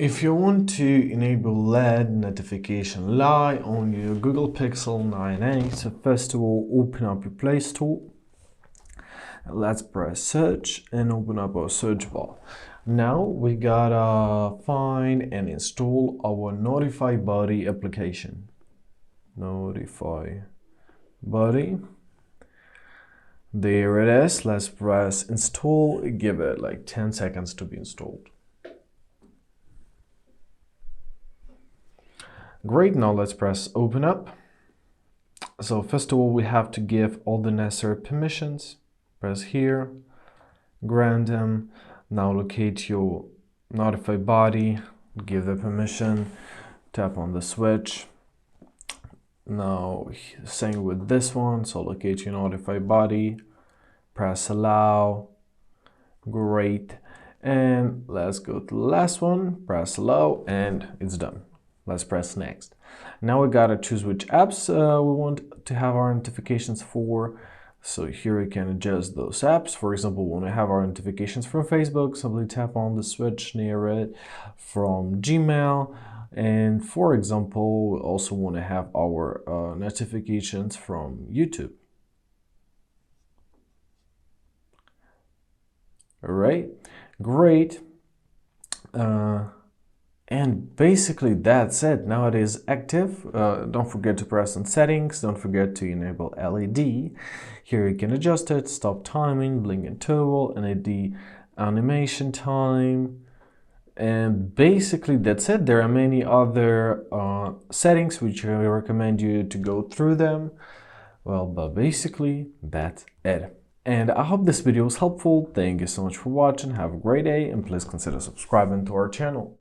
If you want to enable LED notification light on your Google Pixel 9a, so first of all, open up your Play Store. Let's press search and open up our search bar. Now we gotta find and install our Notify Buddy application. Notify Buddy. There it is. Let's press install. Give it like 10 seconds to be installed. Great, now let's press open up. So first of all, we have to give all the necessary permissions. Press here, grant them. Now locate your Notify Buddy, give the permission, tap on the switch. Now same with this one, so locate your Notify Buddy, press allow. Great, and let's go to the last one, press allow, and it's done. Let's press next. Now we gotta choose which apps we want to have our notifications for. So here we can adjust those apps. For example, when we have our notifications from Facebook, simply tap on the switch near it. From Gmail, and for example, we also want to have our notifications from YouTube. All right, great. And basically that's it. Now it is active. Don't forget to press on settings. Don't forget to enable LED. Here you can adjust it, stop timing, blink interval, LED animation time. And basically that's it. There are many other settings which I recommend you to go through them. Well, but basically that's it. And I hope this video was helpful. Thank you so much for watching. Have a great day and please consider subscribing to our channel.